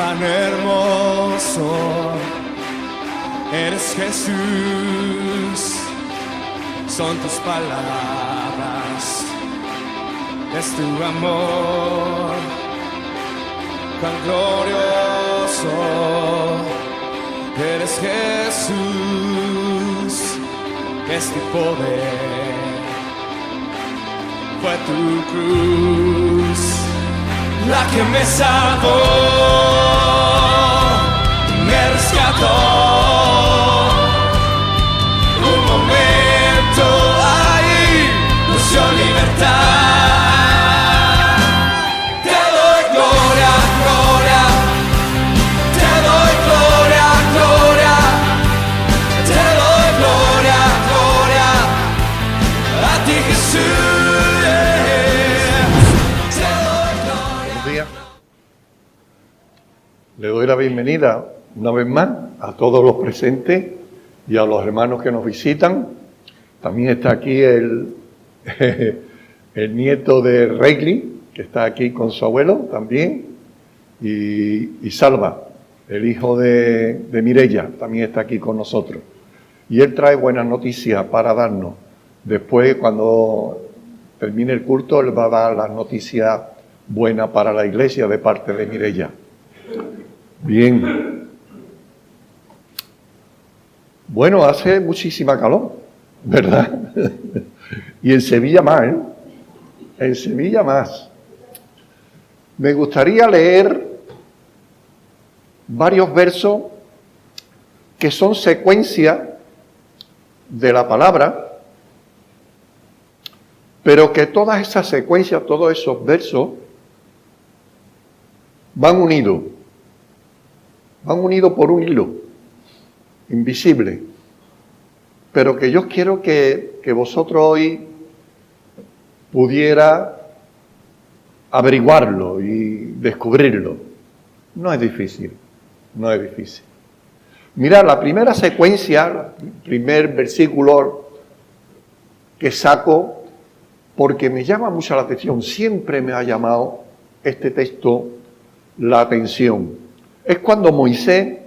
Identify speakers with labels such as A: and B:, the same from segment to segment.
A: tan hermoso, eres Jesús, son tus palabras, es tu amor, tan glorioso, eres Jesús, es tu poder, fue tu cruz la que me salvó, me rescató. Un momento ahí nos dio libertad. Te doy gloria, gloria, te doy gloria, gloria, te doy gloria, gloria, a ti Jesús. Te doy gloria.
B: Buenos días. Le doy la bienvenida una vez más a todos los presentes y a los hermanos que nos visitan. También está aquí el nieto de Reilly, que está aquí con su abuelo también, y Salva, el hijo de Mireia, también está aquí con nosotros. Y él trae buenas noticias para darnos. Después, cuando termine el culto, él va a dar las noticias buenas para la iglesia de parte de Mireia. Bien. Bueno, hace muchísima calor, ¿verdad? Y en Sevilla más, ¿eh? En Sevilla más. Me gustaría leer varios versos que son secuencia de la palabra, pero que todas esas secuencias, todos esos versos, van unidos por un hilo invisible, pero que yo quiero que vosotros hoy pudiera averiguarlo y descubrirlo. No es difícil, no es difícil. Mirad, la primera secuencia, el primer versículo que saco, porque me llama mucho la atención, siempre me ha llamado este texto la atención. Es cuando Moisés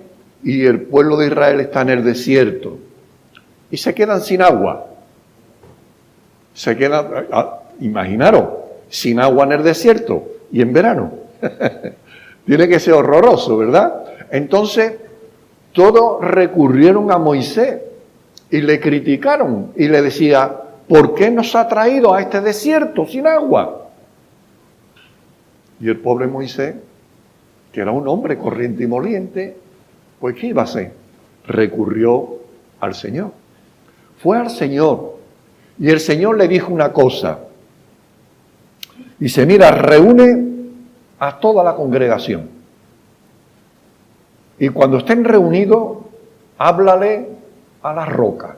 B: y el pueblo de Israel está en el desierto y se quedan sin agua. Se quedan, imaginaros, sin agua en el desierto y en verano. Tiene que ser horroroso, ¿verdad? Entonces, todos recurrieron a Moisés y le criticaron y le decía, ¿por qué nos ha traído a este desierto sin agua? Y el pobre Moisés, que era un hombre corriente y moliente, pues ¿qué iba a hacer? Recurrió al Señor. Fue al Señor y el Señor le dijo una cosa. Dice, mira, reúne a toda la congregación. Y cuando estén reunidos, háblale a la roca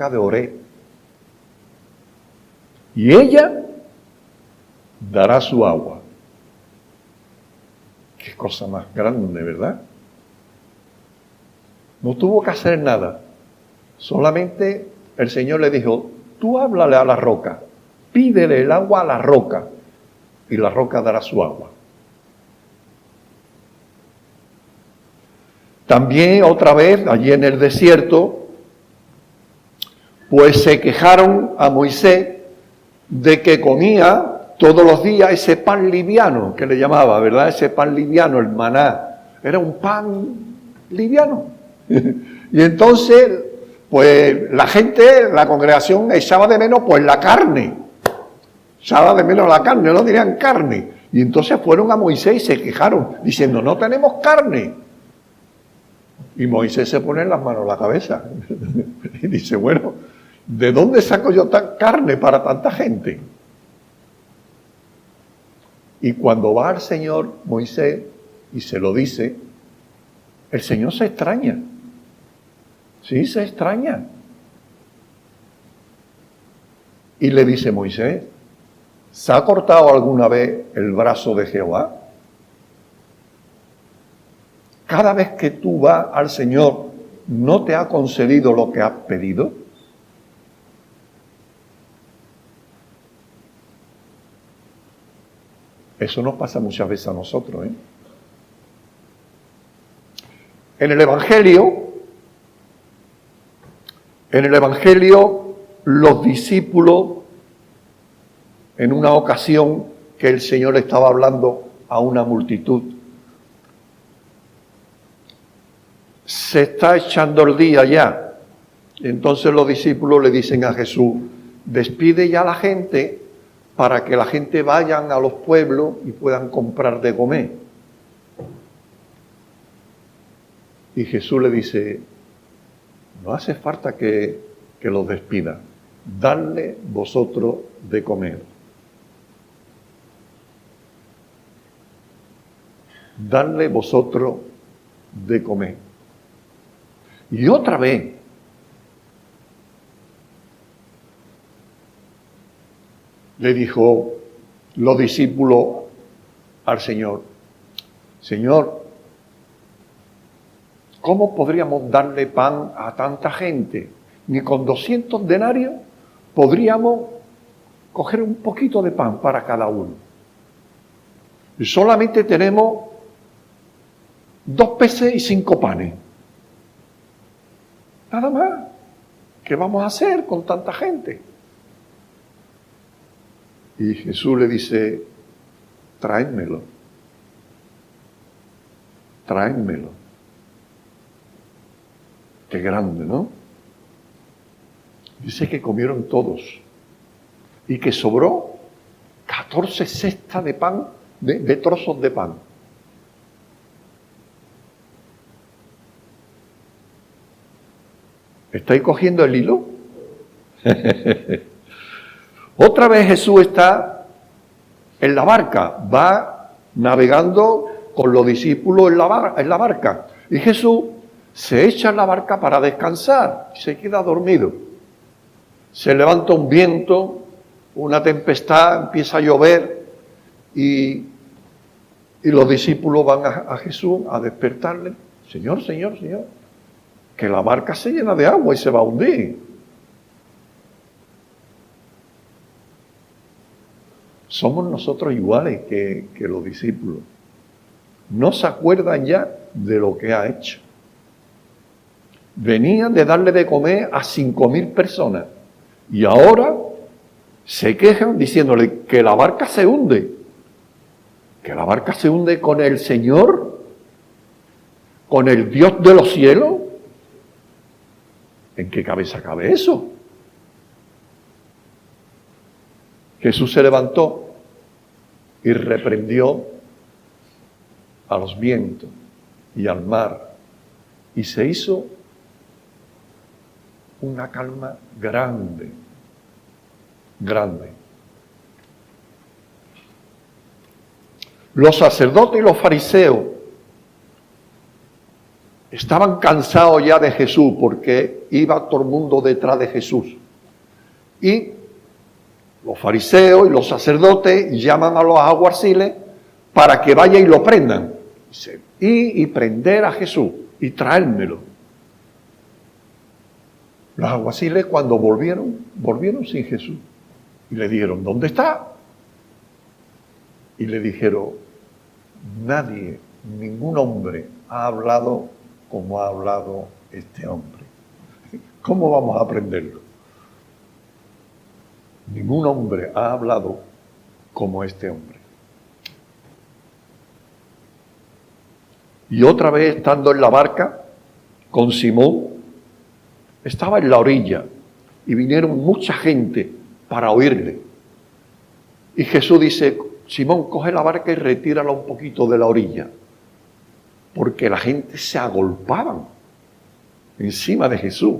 B: de Oreb. Y ella dará su agua. Qué cosa más grande, ¿verdad? No tuvo que hacer nada. Solamente el Señor le dijo, tú háblale a la roca, pídele el agua a la roca, y la roca dará su agua. También otra vez, allí en el desierto, pues se quejaron a Moisés de que comía todos los días ese pan liviano, que le llamaba, ¿verdad? Ese pan liviano, el maná. Era un pan liviano. Y entonces, pues la gente, la congregación echaba de menos pues la carne. Echaba de menos la carne, no tenían carne. Y entonces fueron a Moisés y se quejaron, diciendo, no tenemos carne. Y Moisés se pone las manos en la cabeza. Y dice, bueno, ¿de dónde saco yo carne para tanta gente? Y cuando va al Señor Moisés y se lo dice, el Señor se extraña. Sí, se extraña. Y le dice Moisés, ¿se ha cortado alguna vez el brazo de Jehová? Cada vez que tú vas al Señor, ¿no te ha concedido lo que has pedido? Eso nos pasa muchas veces a nosotros, ¿eh? En el Evangelio, los discípulos, en una ocasión que el Señor estaba hablando a una multitud, se está echando el día ya. Entonces los discípulos le dicen a Jesús, despide ya a la gente para que la gente vayan a los pueblos y puedan comprar de comer. Y Jesús le dice, no hace falta que los despida, dadle vosotros de comer. Dadle vosotros de comer. Y otra vez, le dijo los discípulos al Señor, Señor, ¿cómo podríamos darle pan a tanta gente? Ni con 200 denarios podríamos coger un poquito de pan para cada uno. Y solamente tenemos 2 peces y 5 panes. Nada más. ¿Qué vamos a hacer con tanta gente? Y Jesús le dice, tráenmelo. Tráenmelo. Qué grande, ¿no? Dice que comieron todos y que sobró 14 cestas de pan, de trozos de pan. ¿Estáis cogiendo el hilo? Otra vez Jesús está en la barca, va navegando con los discípulos en la barca. Y Jesús se echa en la barca para descansar y se queda dormido. Se levanta un viento, una tempestad, empieza a llover y los discípulos van a Jesús a despertarle. Señor, Señor, Señor, que la barca se llena de agua y se va a hundir. Somos nosotros iguales que los discípulos. No se acuerdan ya de lo que ha hecho. Venían de darle de comer a 5.000 personas y ahora se quejan diciéndole que la barca se hunde. Que la barca se hunde con el Señor, con el Dios de los cielos. ¿En qué cabeza cabe eso? Jesús se levantó y reprendió a los vientos y al mar y se hizo una calma grande, grande. Los sacerdotes y los fariseos estaban cansados ya de Jesús porque iba todo el mundo detrás de Jesús. Y los fariseos y los sacerdotes llaman a los alguaciles para que vayan y lo prendan. Y prender a Jesús y traérmelo. Los alguaciles cuando volvieron sin Jesús. Y le dijeron, ¿dónde está? Y le dijeron, nadie, ningún hombre ha hablado como ha hablado este hombre. ¿Cómo vamos a aprenderlo? Ningún hombre ha hablado como este hombre. Y otra vez estando en la barca con Simón, estaba en la orilla y vinieron mucha gente para oírle. Y Jesús dice, Simón, coge la barca y retírala un poquito de la orilla. Porque la gente se agolpaban encima de Jesús.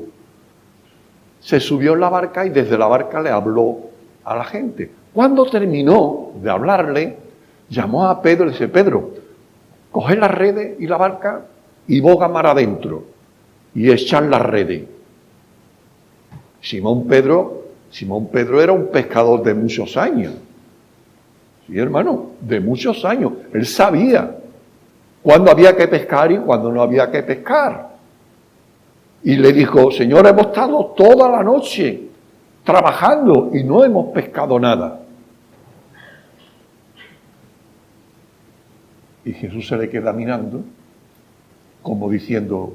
B: Se subió en la barca y desde la barca le habló a la gente. Cuando terminó de hablarle, llamó a Pedro y le dice, Pedro, coge las redes y la barca y boga mar adentro y echan las redes. Simón Pedro era un pescador de muchos años. Sí, hermano, de muchos años. Él sabía cuándo había que pescar y cuándo no había que pescar. Y le dijo, Señor, hemos estado toda la noche trabajando y no hemos pescado nada. Y Jesús se le queda mirando, como diciendo,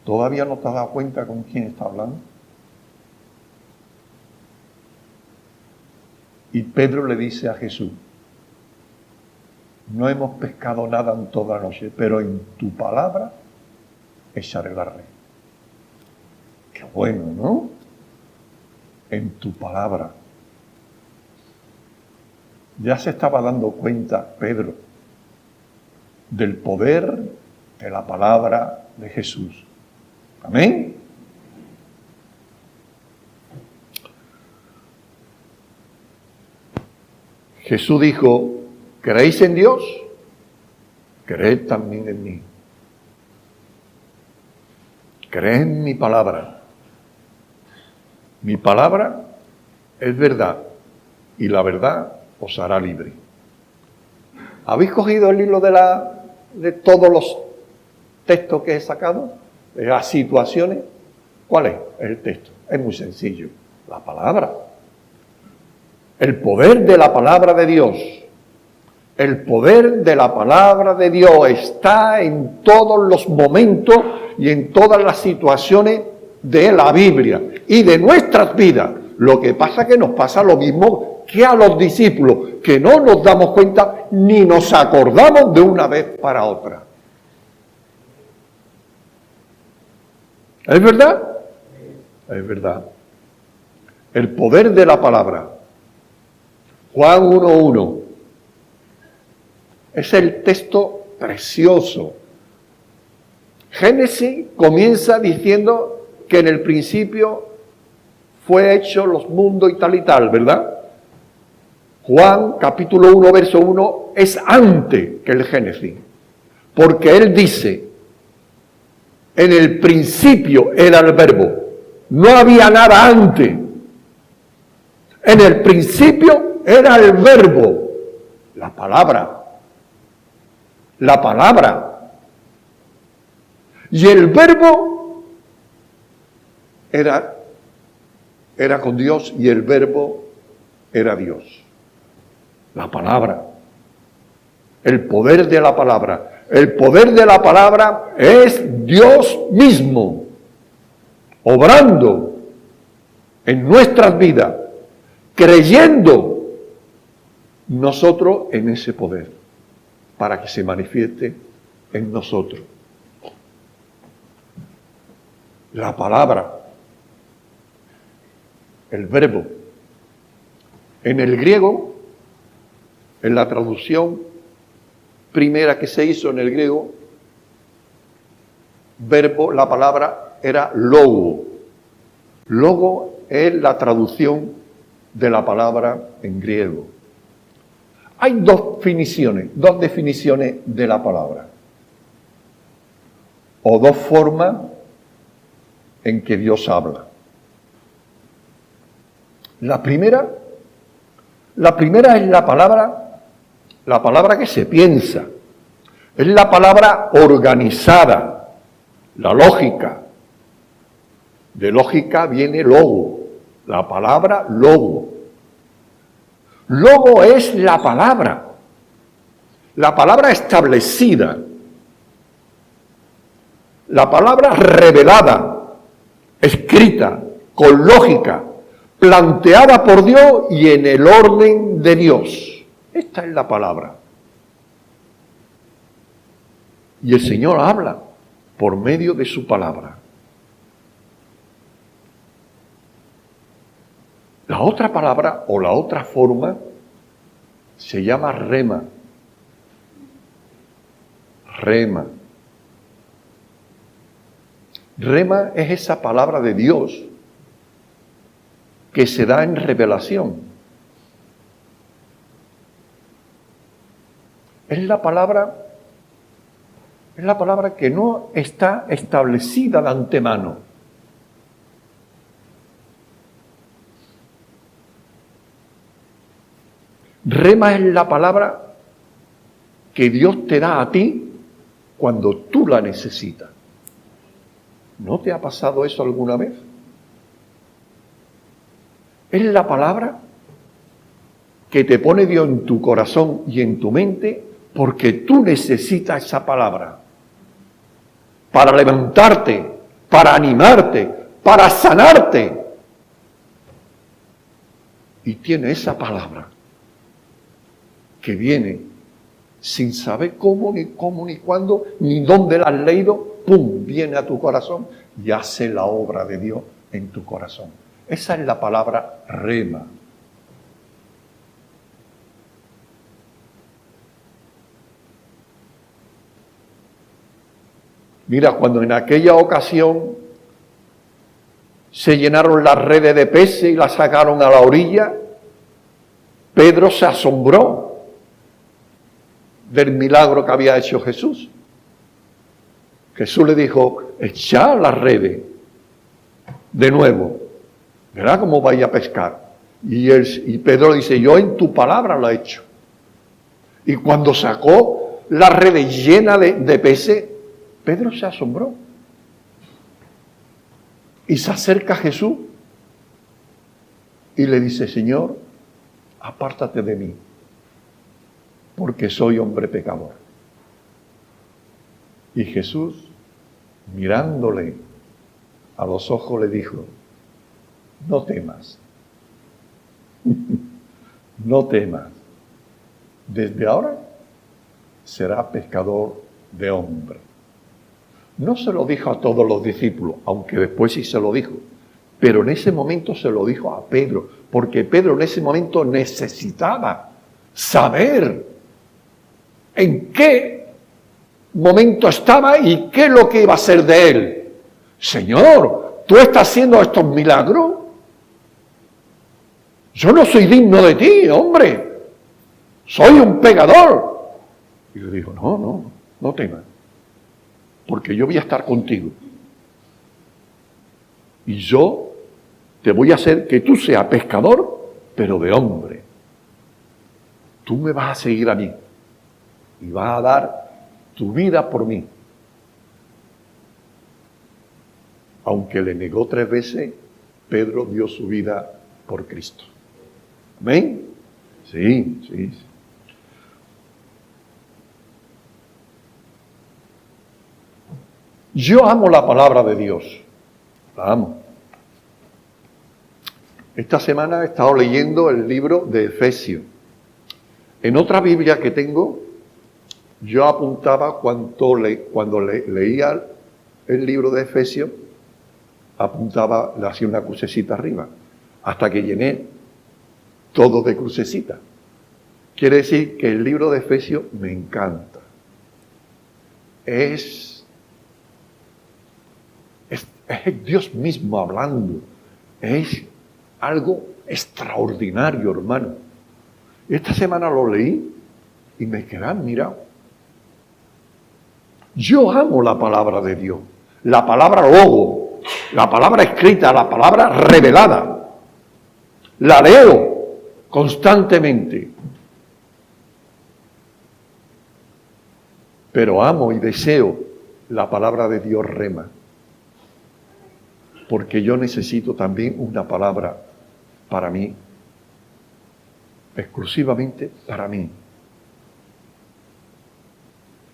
B: ¿todavía no te has dado cuenta con quién está hablando? Y Pedro le dice a Jesús, no hemos pescado nada en toda la noche, pero en tu palabra echaré la red. Qué bueno, ¿no? En tu palabra. Ya se estaba dando cuenta Pedro del poder de la palabra de Jesús. Amén. Jesús dijo, ¿creéis en Dios? Creed también en mí. Creed en mi palabra. Mi palabra es verdad y la verdad os hará libre. ¿Habéis cogido el hilo de todos los textos que he sacado? De las situaciones. ¿Cuál es el texto? Es muy sencillo. La palabra. El poder de la palabra de Dios. El poder de la palabra de Dios está en todos los momentos y en todas las situaciones de la Biblia y de nuestras vidas. Lo que pasa es que nos pasa lo mismo que a los discípulos, que no nos damos cuenta ni nos acordamos de una vez para otra. ¿Es verdad? Es verdad. El poder de la palabra. Juan 1:1. Es el texto precioso. Génesis comienza diciendo que en el principio fue hecho los mundos y tal, ¿verdad? Juan, capítulo 1, verso 1, es antes que el Génesis. Porque él dice, en el principio era el verbo. No había nada antes. En el principio era el verbo, la palabra. La palabra. Y el verbo era con Dios y el verbo era Dios. La palabra. El poder de la palabra. El poder de la palabra es Dios mismo, obrando en nuestras vidas, creyendo nosotros en ese poder, para que se manifieste en nosotros. La palabra, el verbo. En el griego, en la traducción primera que se hizo en el griego, verbo, la palabra era logo. Logo es la traducción de la palabra en griego. Hay dos definiciones de la palabra. O dos formas en que Dios habla. La primera es la palabra que se piensa. Es la palabra organizada, la lógica. De lógica viene logo, la palabra logo. Logo es la palabra establecida, la palabra revelada, escrita, con lógica, planteada por Dios y en el orden de Dios. Esta es la palabra. Y el Señor habla por medio de su palabra. La otra palabra o la otra forma se llama rema. Rema. Rema es esa palabra de Dios que se da en revelación. Es la palabra que no está establecida de antemano. Rema es la palabra que Dios te da a ti cuando tú la necesitas. ¿No te ha pasado eso alguna vez? Es la palabra que te pone Dios en tu corazón y en tu mente Porque tú necesitas esa palabra para levantarte, para animarte, para sanarte. Y tiene esa palabra que viene sin saber cómo, ni cuándo, ni dónde la has leído, ¡pum!, viene a tu corazón y hace la obra de Dios en tu corazón. Esa es la palabra rema. Mira, cuando en aquella ocasión se llenaron las redes de peces y las sacaron a la orilla, Pedro se asombró del milagro que había hecho Jesús. Jesús le dijo, echad las redes de nuevo, verá cómo vaya a pescar. Y Pedro le dice, yo en tu palabra lo he hecho. Y cuando sacó la red llena de peces, Pedro se asombró. Y se acerca a Jesús y le dice, Señor, apártate de mí, porque soy hombre pecador. Y Jesús, mirándole a los ojos, le dijo, no temas, no temas, desde ahora será pescador de hombres. No se lo dijo a todos los discípulos, aunque después sí se lo dijo, pero en ese momento se lo dijo a Pedro, porque Pedro en ese momento necesitaba saber en qué momento estaba y qué es lo que iba a ser de él. Señor, ¿tú estás haciendo estos milagros? Yo no soy digno de ti, hombre. Soy un pecador. Y yo digo, no temas, porque yo voy a estar contigo. Y yo te voy a hacer que tú seas pescador, pero de hombre. Tú me vas a seguir a mí y vas a dar tu vida por mí. Aunque le negó 3 veces, Pedro dio su vida por Cristo. ¿Amén? Sí. Yo amo la palabra de Dios. La amo. Esta semana he estado leyendo el libro de Efesios. En otra Biblia que tengo, yo apuntaba cuando leía el libro de Efesios, apuntaba, le hacía una crucecita arriba, hasta que llené todo de crucecita. Quiere decir que el libro de Efesios me encanta. Es Dios mismo hablando. Es algo extraordinario, hermano. Esta semana lo leí y me quedé admirado. Yo amo la palabra de Dios, la palabra logo, la palabra escrita, la palabra revelada. La leo constantemente. Pero amo y deseo la palabra de Dios rema. Porque yo necesito también una palabra para mí, exclusivamente para mí.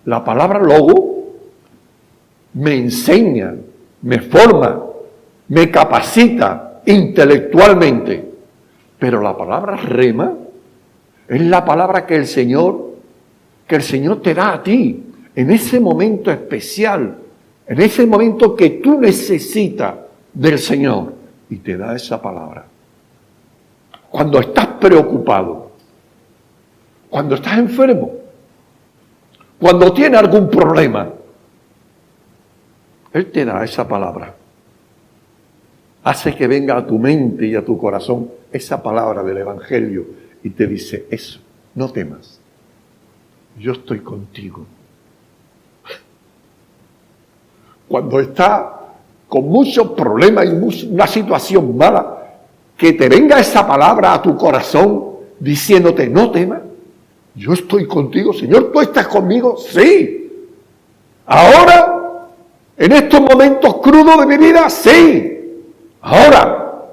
B: La palabra logo me enseña, me forma, me capacita intelectualmente. Pero la palabra rema es la palabra que el Señor te da a ti en ese momento especial, en ese momento que tú necesitas del Señor, y te da esa palabra. Cuando estás preocupado, cuando estás enfermo, cuando tienes algún problema, Él te da esa palabra. Hace que venga a tu mente y a tu corazón esa palabra del Evangelio y te dice eso, no temas, yo estoy contigo. Cuando estás con muchos problemas y una situación mala, que te venga esa palabra a tu corazón diciéndote, no temas, yo estoy contigo, Señor, ¿tú estás conmigo? Sí. Ahora, en estos momentos crudos de mi vida, sí. Ahora.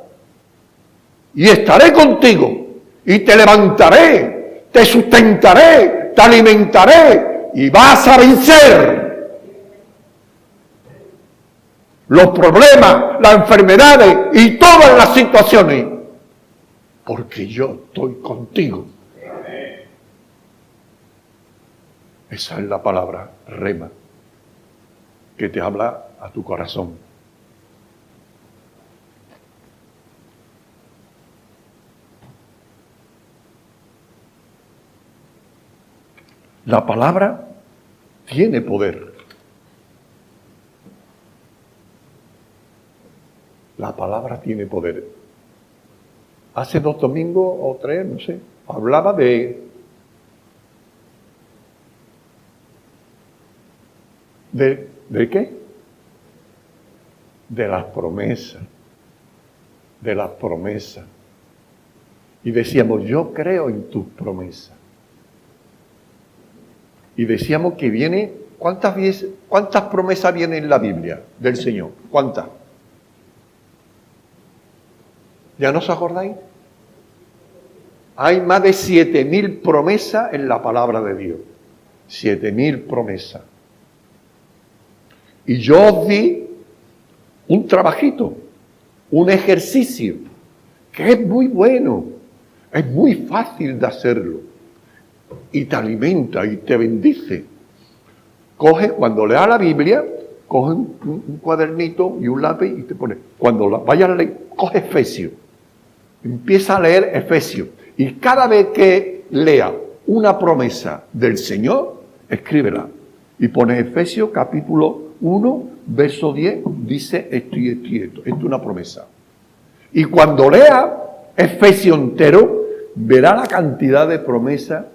B: Y estaré contigo, y te levantaré, te sustentaré, te alimentaré y vas a vencer los problemas, las enfermedades y todas las situaciones, porque yo estoy contigo. Esa es la palabra rema que te habla a tu corazón. La palabra tiene poder. La palabra tiene poder. Hace 2 domingos o 3, no sé, hablaba ¿de qué? De las promesas. De las promesas. Y decíamos, yo creo en tus promesas. Y decíamos que viene, ¿cuántas promesas vienen en la Biblia del Señor? ¿Cuántas? ¿Ya no os acordáis? Hay más de 7.000 promesas en la palabra de Dios. 7.000 promesas. Y yo os di un trabajito, un ejercicio, que es muy bueno, es muy fácil de hacerlo. Y te alimenta y te bendice. Coge, cuando leas la Biblia, coge un cuadernito y un lápiz y te pone. Cuando vayas a leer, coge Efesios. Empieza a leer Efesios. Y cada vez que lea una promesa del Señor, escríbela. Y pone Efesios capítulo 1, verso 10, dice esto y esto y esto. Esto es una promesa. Y cuando lea Efesios entero, verá la cantidad de promesas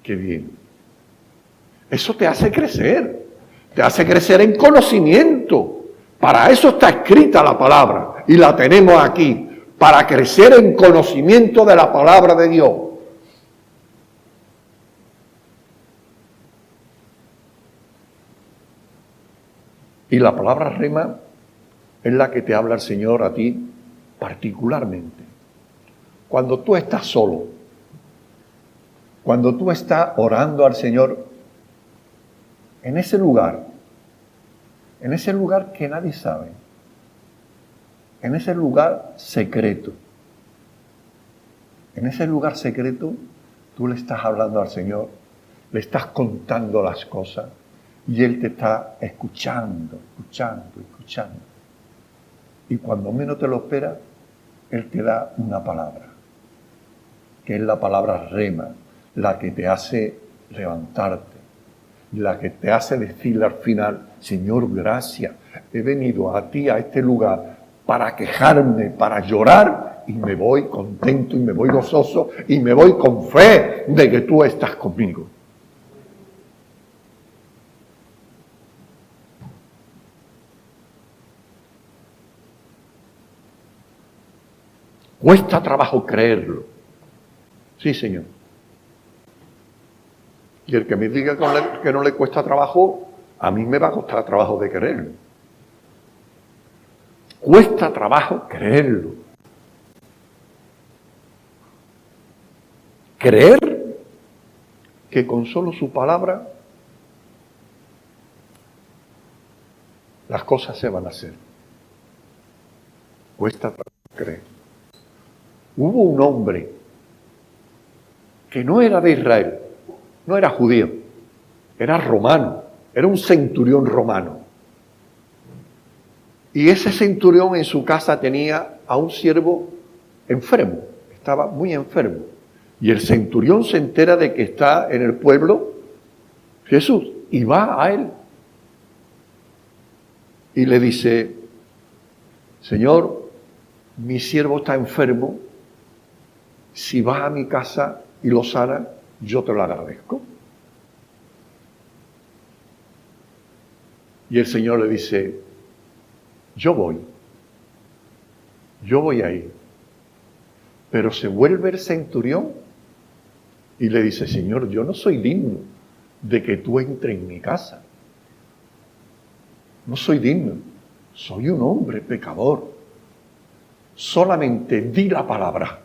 B: que viene. Eso te hace crecer en conocimiento. Para eso está escrita la palabra y la tenemos aquí, para crecer en conocimiento de la palabra de Dios. Y la palabra rema es la que te habla el Señor a ti particularmente. Cuando tú estás solo, cuando tú estás orando al Señor, en ese lugar que nadie sabe, en ese lugar secreto, tú le estás hablando al Señor, le estás contando las cosas y Él te está escuchando. Y cuando menos te lo esperas, Él te da una palabra, que es la palabra rema, la que te hace levantarte, la que te hace decirle al final, Señor, gracias, he venido a ti, a este lugar, para quejarme, para llorar, y me voy contento, y me voy gozoso, y me voy con fe de que tú estás conmigo. Cuesta trabajo creerlo. Sí, Señor. Y el que me diga que no le cuesta trabajo, a mí me va a costar trabajo de creerlo. Cuesta trabajo creerlo. Creer que con solo su palabra las cosas se van a hacer. Cuesta trabajo creer. Hubo un hombre que no era de Israel, no era judío, era romano, era un centurión romano. Y ese centurión en su casa tenía a un siervo enfermo, estaba muy enfermo. Y el centurión se entera de que está en el pueblo Jesús y va a él. Y le dice, Señor, mi siervo está enfermo, si vas a mi casa y lo sanas, yo te lo agradezco. Y el Señor le dice, yo voy a ir. Pero se vuelve el centurión y le dice, Señor, yo no soy digno de que tú entres en mi casa. No soy digno, soy un hombre pecador. Solamente di la palabra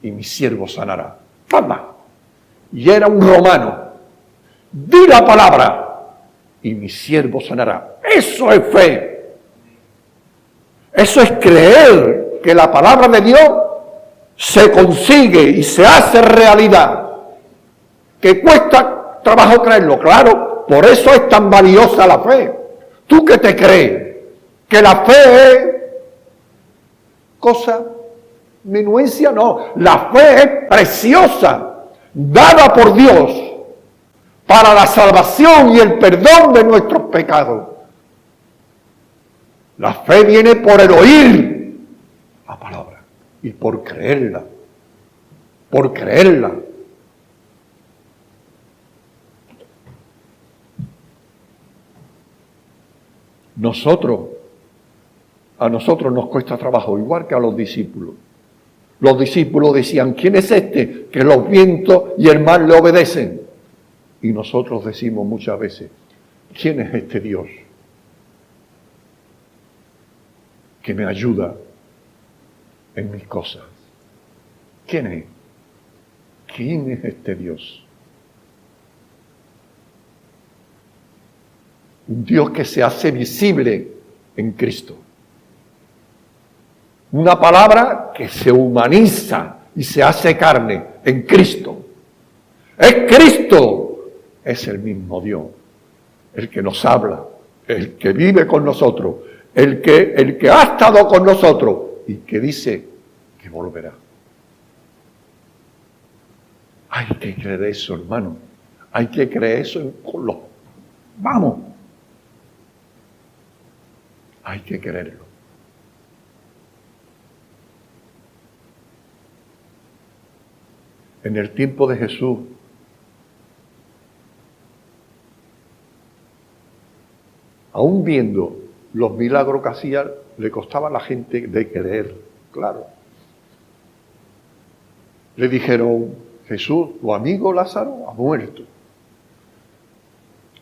B: y mi siervo sanará. ¡Pamba! y era un romano. Di la palabra y mi siervo sanará. Eso es fe. Eso es creer que la palabra de Dios se consigue y se hace realidad. Que cuesta trabajo creerlo, claro, por eso es tan valiosa la fe. ¿Tú qué te crees? Que la fe es cosa menudencia, no. La fe es preciosa, dada por Dios para la salvación y el perdón de nuestros pecados. La fe viene por el oír la palabra y por creerla. Por creerla. A nosotros nos cuesta trabajo, igual que a los discípulos. Los discípulos decían, ¿quién es este? Que los vientos y el mar le obedecen. Y nosotros decimos muchas veces, ¿quién es este Dios que me ayuda en mis cosas? ¿Quién es? ¿Quién es este Dios? Un Dios que se hace visible en Cristo. Una palabra que se humaniza y se hace carne en Cristo. Es Cristo. Es el mismo Dios. El que nos habla. El que vive con nosotros. El que ha estado con nosotros. Y que dice que volverá. Hay que creer eso, hermano. Hay que creer eso con los... Vamos. Hay que creerlo. En el tiempo de Jesús, aún viendo los milagros que hacía, le costaba a la gente de creer, claro. Le dijeron, Jesús, tu amigo Lázaro ha muerto.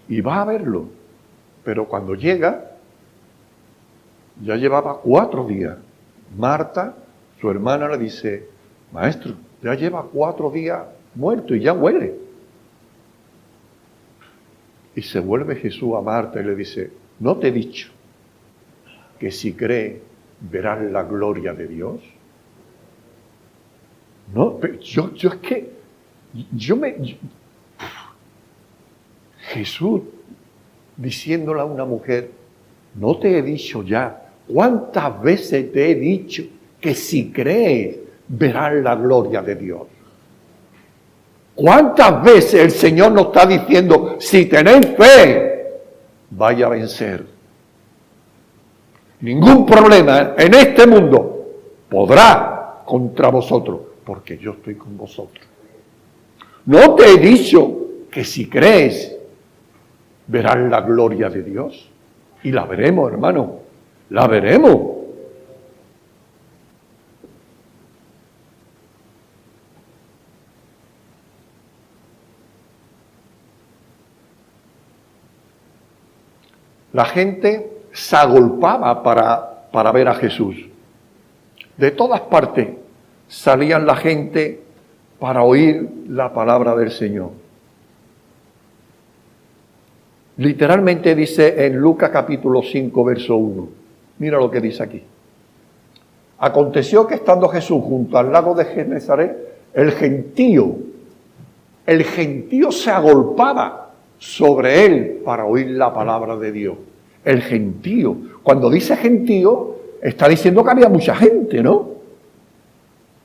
B: Y va a verlo. Pero cuando llega, ya llevaba 4 días. Marta, su hermana, le dice, maestro, ya lleva 4 días muerto y ya huele. Y se vuelve Jesús a Marta y le dice, ¿no te he dicho que si cree verás la gloria de Dios? No, pero yo es que, Jesús diciéndole a una mujer, ¿no te he dicho ya? ¿Cuántas veces te he dicho que si crees verás la gloria de Dios? ¿Cuántas veces el Señor nos está diciendo, si tenéis fe, vaya a vencer? Ningún problema en este mundo podrá contra vosotros, porque yo estoy con vosotros. ¿No te he dicho que si crees, verás la gloria de Dios? Y la veremos, hermano, la veremos. La gente se agolpaba para ver a Jesús. De todas partes salían la gente para oír la palabra del Señor. Literalmente dice en Lucas capítulo 5, verso 1. Mira lo que dice aquí. Aconteció que estando Jesús junto al lago de Genesaret, el gentío se agolpaba sobre él para oír la palabra de Dios. El gentío. Cuando dice gentío, está diciendo que había mucha gente, ¿no?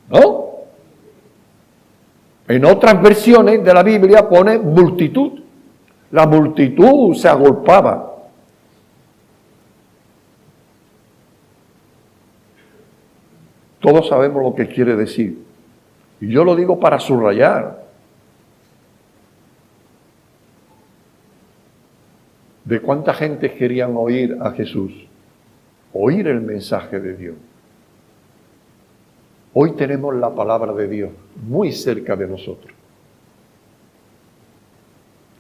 B: ¿No? En otras versiones de la Biblia pone multitud. La multitud se agolpaba. Todos sabemos lo que quiere decir. Y yo lo digo para subrayar. ¿De cuánta gente querían oír a Jesús? Oír el mensaje de Dios. Hoy tenemos la palabra de Dios muy cerca de nosotros.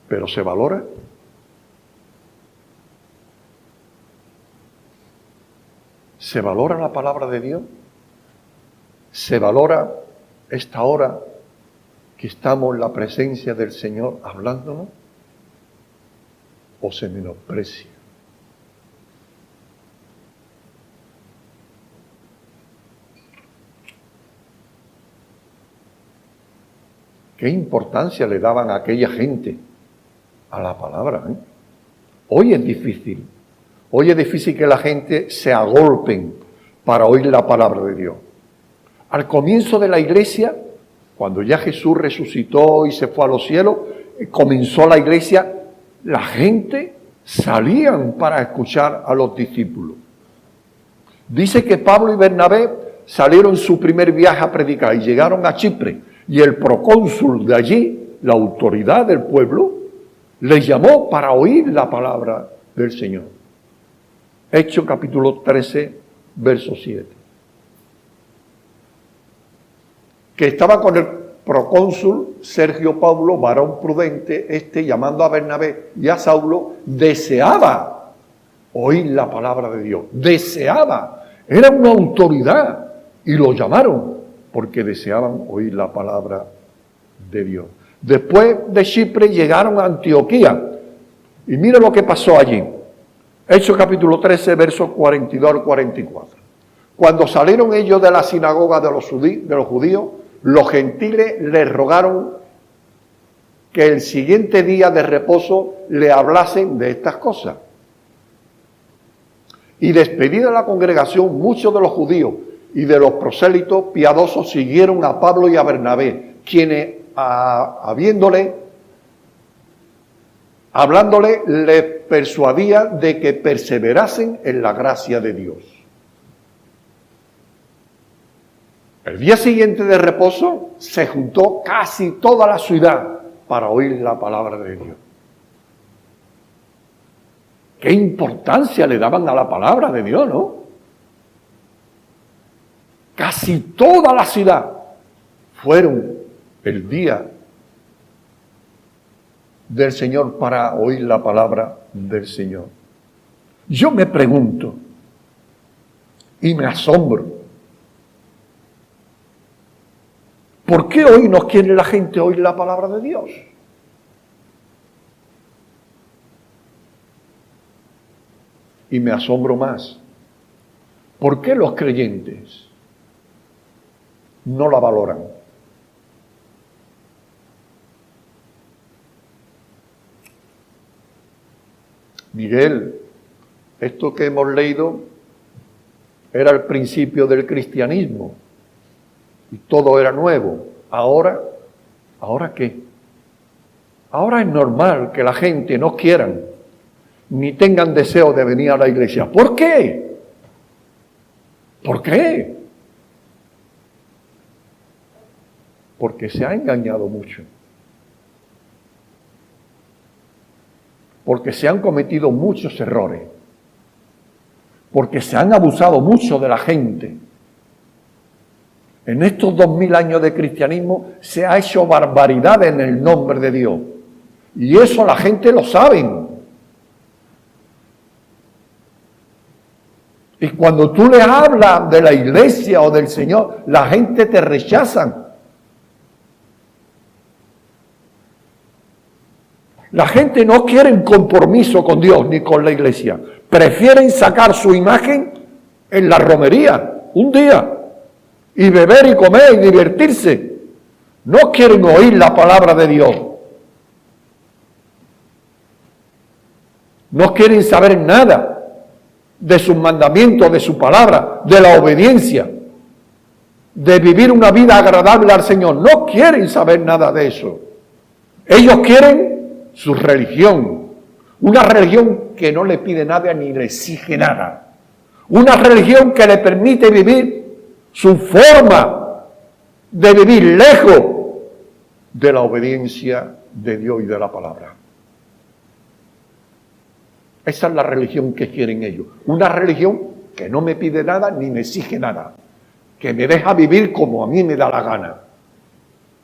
B: ¿Pero se valora? ¿Se valora la palabra de Dios? ¿Se valora esta hora que estamos en la presencia del Señor hablándonos o se menosprecia? ¿Qué importancia le daban a aquella gente a la palabra? Hoy es difícil. Hoy es difícil que la gente se agolpen para oír la palabra de Dios. Al comienzo de la iglesia, cuando ya Jesús resucitó y se fue a los cielos, comenzó la iglesia, la gente salían para escuchar a los discípulos. Dice que Pablo y Bernabé salieron su primer viaje a predicar y llegaron a Chipre. Y el procónsul de allí, la autoridad del pueblo, les llamó para oír la palabra del Señor. Hechos capítulo 13, verso 7. Que estaba con el procónsul Sergio Paulo, varón prudente, llamando a Bernabé y a Saulo, deseaba oír la palabra de Dios. Deseaba. Era una autoridad y lo llamaron porque deseaban oír la palabra de Dios. Después de Chipre llegaron a Antioquía. Y mira lo que pasó allí. Hechos capítulo 13, versos 42 al 44. Cuando salieron ellos de la sinagoga de los judíos, los gentiles les rogaron que el siguiente día de reposo le hablasen de estas cosas. Y despedida la congregación, muchos de los judíos y de los prosélitos piadosos siguieron a Pablo y a Bernabé, quienes, hablándole, les persuadía de que perseverasen en la gracia de Dios. El día siguiente de reposo se juntó casi toda la ciudad para oír la palabra de Dios. ¿Qué importancia le daban a la palabra de Dios, no? Casi toda la ciudad fueron el día del Señor para oír la palabra del Señor. Yo me pregunto y me asombro, ¿por qué hoy no quiere la gente oír la palabra de Dios? Y me asombro más, ¿por qué los creyentes no la valoran? Miguel, esto que hemos leído era el principio del cristianismo y todo era nuevo. ¿Ahora qué? Ahora es normal que la gente no quieran ni tengan deseo de venir a la iglesia. ¿Por qué? ¿Por qué? Porque se ha engañado mucho. Porque se han cometido muchos errores. Porque se han abusado mucho de la gente. En estos 2000 años de cristianismo se ha hecho barbaridad en el nombre de Dios. Y eso la gente lo sabe. Y cuando tú le hablas de la iglesia o del Señor, la gente te rechaza. La gente no quiere un compromiso con Dios ni con la iglesia. Prefieren sacar su imagen en la romería un día y beber y comer y divertirse. No quieren oír la palabra de Dios. No quieren saber nada de sus mandamientos, de su palabra, de la obediencia, de vivir una vida agradable al Señor. No quieren saber nada de eso. Ellos quieren su religión, una religión que no le pide nada ni le exige nada, una religión que le permite vivir su forma de vivir lejos de la obediencia de Dios y de la palabra. Esa es la religión que quieren ellos, una religión que no me pide nada ni me exige nada, que me deja vivir como a mí me da la gana.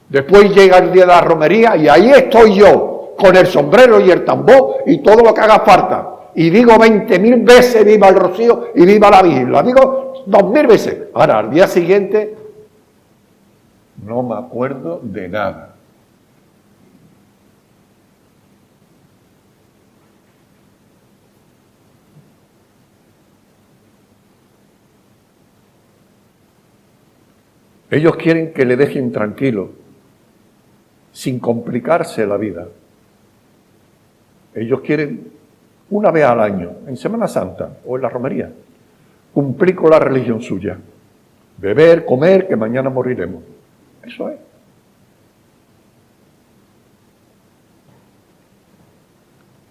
B: Después llega el día de la romería y ahí estoy yo, con el sombrero y el tambor y todo lo que haga falta. Y digo 20.000 veces viva el rocío y viva la Virgen. La digo 2.000 veces. Ahora, al día siguiente, no me acuerdo de nada. Ellos quieren que le dejen tranquilo, sin complicarse la vida. Ellos quieren una vez al año, en Semana Santa o en la romería, cumplir con la religión suya. Beber, comer, que mañana moriremos. Eso es.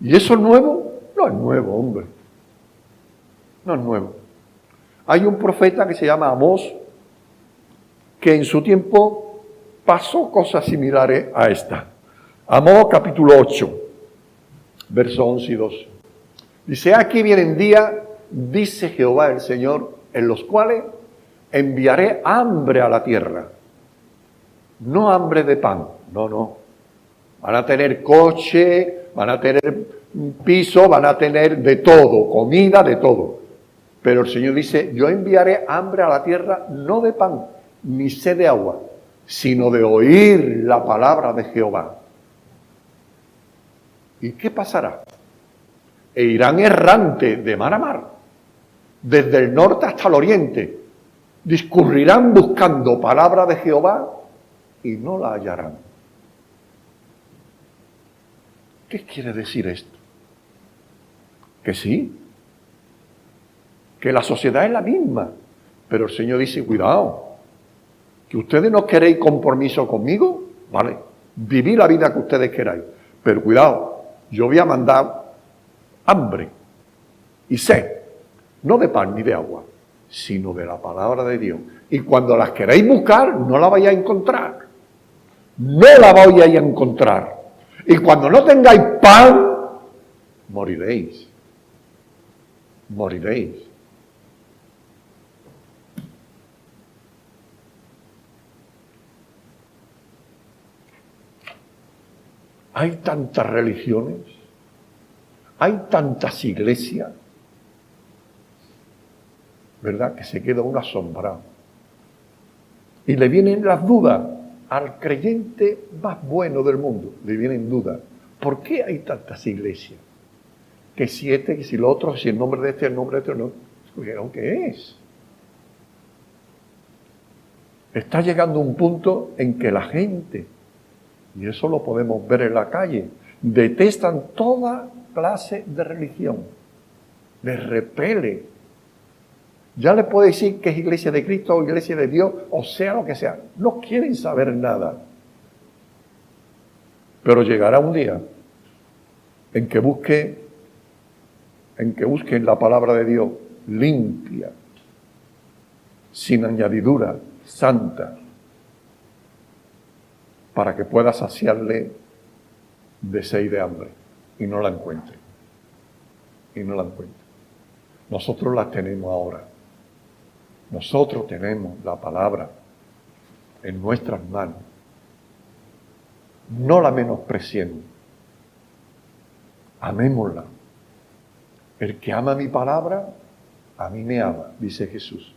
B: ¿Y eso es nuevo? No es nuevo, hombre. No es nuevo. Hay un profeta que se llama Amós, que en su tiempo pasó cosas similares a esta. Amós capítulo 8, versos 11 y 12. Dice, aquí vienen días, dice Jehová el Señor, en los cuales enviaré hambre a la tierra. No hambre de pan, no. Van a tener coche, van a tener piso, van a tener de todo, comida, de todo. Pero el Señor dice, yo enviaré hambre a la tierra, no de pan, ni sed de agua, sino de oír la palabra de Jehová. ¿Y qué pasará? E irán errante de mar a mar, desde el norte hasta el oriente, discurrirán buscando palabra de Jehová y no la hallarán. ¿Qué quiere decir esto? Que sí, que la sociedad es la misma, pero el Señor dice, cuidado, que ustedes no queréis compromiso conmigo, vale, vivid la vida que ustedes queráis, pero cuidado, yo voy a mandar hambre y sed, no de pan ni de agua, sino de la palabra de Dios. Y cuando las queréis buscar, no la vais a encontrar. No la vais a encontrar. Y cuando no tengáis pan, moriréis. Moriréis. Hay tantas religiones, hay tantas iglesias, ¿verdad? Que se queda uno asombrado. Y le vienen las dudas al creyente más bueno del mundo. Le vienen dudas. ¿Por qué hay tantas iglesias? Que si este, que si lo otro, si el nombre de este, el nombre de este, no. ¿Qué es? Está llegando un punto en que la gente, y eso lo podemos ver en la calle, detestan toda clase de religión. Les repele. Ya le puedo decir que es iglesia de Cristo o iglesia de Dios, o sea lo que sea. No quieren saber nada. Pero llegará un día en que busquen la palabra de Dios limpia, sin añadidura, santa, para que pueda saciarle de sed y de hambre, y no la encuentre. Y no la encuentre. Nosotros la tenemos ahora. Nosotros tenemos la palabra en nuestras manos. No la menospreciemos. Amémosla. El que ama mi palabra, a mí me ama, dice Jesús.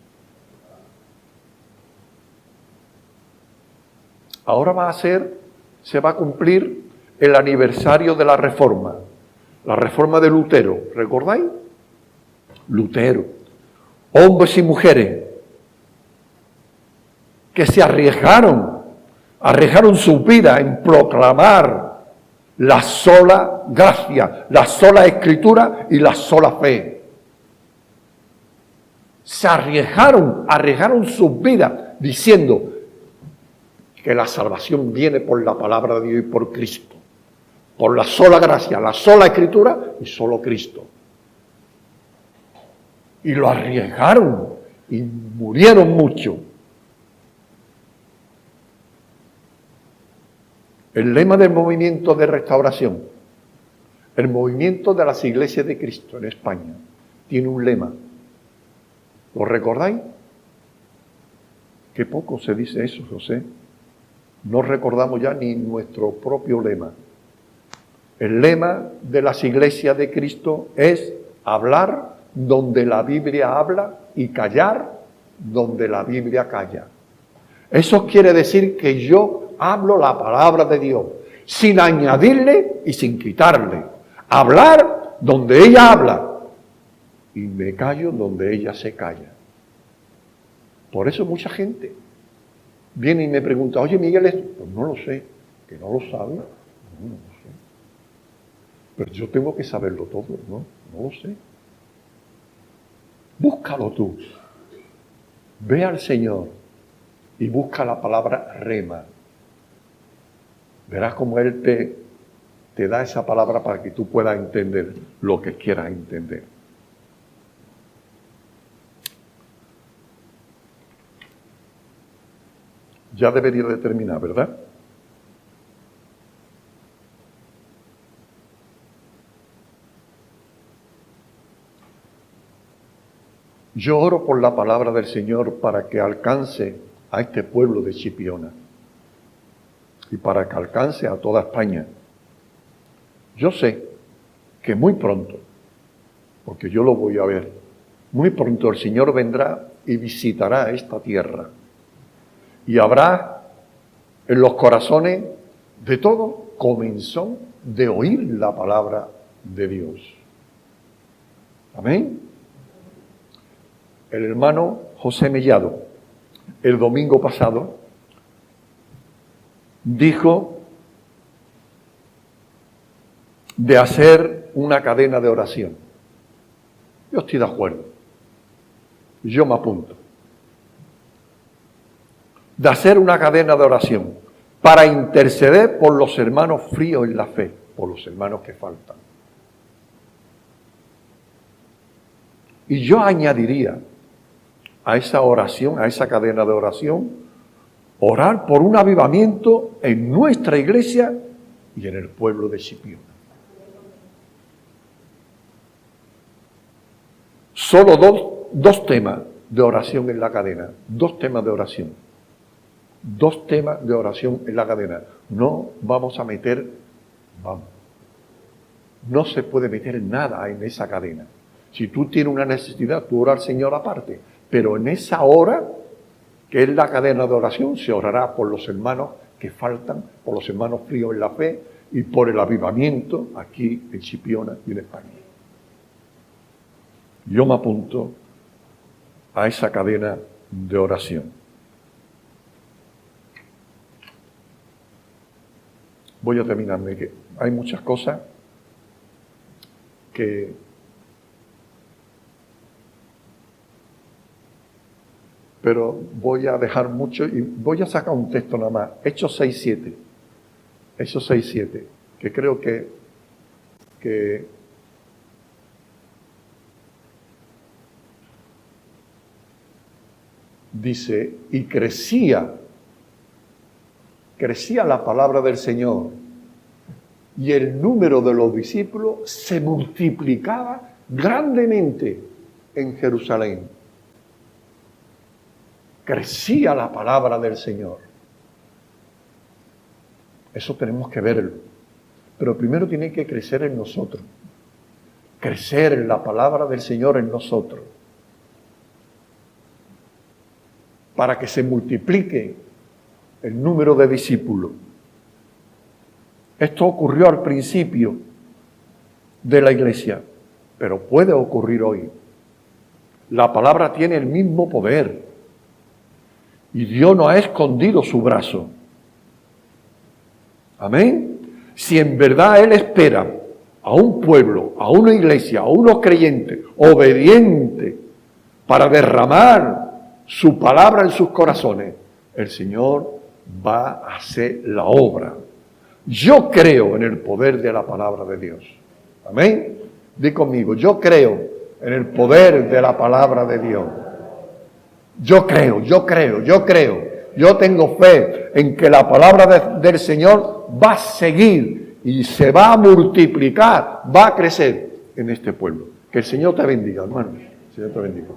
B: Ahora se va a cumplir el aniversario de la Reforma de Lutero, ¿recordáis? Lutero, hombres y mujeres que se arriesgaron su vida en proclamar la sola gracia, la sola escritura y la sola fe. Se arriesgaron sus vidas diciendo que la salvación viene por la palabra de Dios y por Cristo, por la sola gracia, la sola escritura y solo Cristo. Y lo arriesgaron y murieron mucho. El lema del movimiento de restauración, el movimiento de las iglesias de Cristo en España, tiene un lema. ¿Lo recordáis? Qué poco se dice eso, José. No recordamos ya ni nuestro propio lema. El lema de las iglesias de Cristo es hablar donde la Biblia habla y callar donde la Biblia calla. Eso quiere decir que yo hablo la palabra de Dios, sin añadirle y sin quitarle. Hablar donde ella habla y me callo donde ella se calla. Por eso mucha gente viene y me pregunta, oye Miguel, esto, pues no lo sé, que no lo sabe, no lo sé. Pero yo tengo que saberlo todo, no lo sé. Búscalo tú. Ve al Señor y busca la palabra rema. Verás cómo Él te da esa palabra para que tú puedas entender lo que quieras entender. Ya debería de terminar, ¿verdad? Yo oro por la palabra del Señor para que alcance a este pueblo de Chipiona y para que alcance a toda España. Yo sé que muy pronto, porque yo lo voy a ver, muy pronto el Señor vendrá y visitará esta tierra. Y habrá en los corazones de todos comenzón de oír la palabra de Dios. Amén. El hermano José Mellado, el domingo pasado, dijo de hacer una cadena de oración. Yo estoy de acuerdo. Yo me apunto. De hacer una cadena de oración para interceder por los hermanos fríos en la fe, por los hermanos que faltan. Y yo añadiría a esa oración, a esa cadena de oración, orar por un avivamiento en nuestra iglesia y en el pueblo de Chipiona. Solo dos temas de oración en la cadena, dos temas de oración. Dos temas de oración en la cadena. No vamos a meter, no se puede meter nada en esa cadena. Si tú tienes una necesidad, tú ora al Señor aparte. Pero en esa hora, que es la cadena de oración, se orará por los hermanos que faltan, por los hermanos fríos en la fe y por el avivamiento aquí en Chipiona y en España. Yo me apunto a esa cadena de oración. Voy a terminarme, que hay muchas cosas pero voy a dejar mucho y voy a sacar un texto nada más. Hechos 6:7. Hechos 6:7, que creo que dice, y crecía la palabra del Señor y el número de los discípulos se multiplicaba grandemente en Jerusalén. Crecía la palabra del Señor. Eso tenemos que verlo. Pero primero tiene que crecer en nosotros. Crecer en la palabra del Señor en nosotros. Para que se multiplique el número de discípulos. Esto ocurrió al principio de la iglesia, pero puede ocurrir hoy. La palabra tiene el mismo poder. Y Dios no ha escondido su brazo. Amén. Si en verdad Él espera a un pueblo, a una iglesia, a unos creyentes obedientes para derramar su palabra en sus corazones, el Señor va a hacer la obra. Yo creo en el poder de la palabra de Dios. Amén. Di conmigo, yo creo en el poder de la palabra de Dios. Yo creo. Yo tengo fe en que la palabra del Señor va a seguir y se va a multiplicar, va a crecer en este pueblo. Que el Señor te bendiga, hermano. El Señor te bendiga.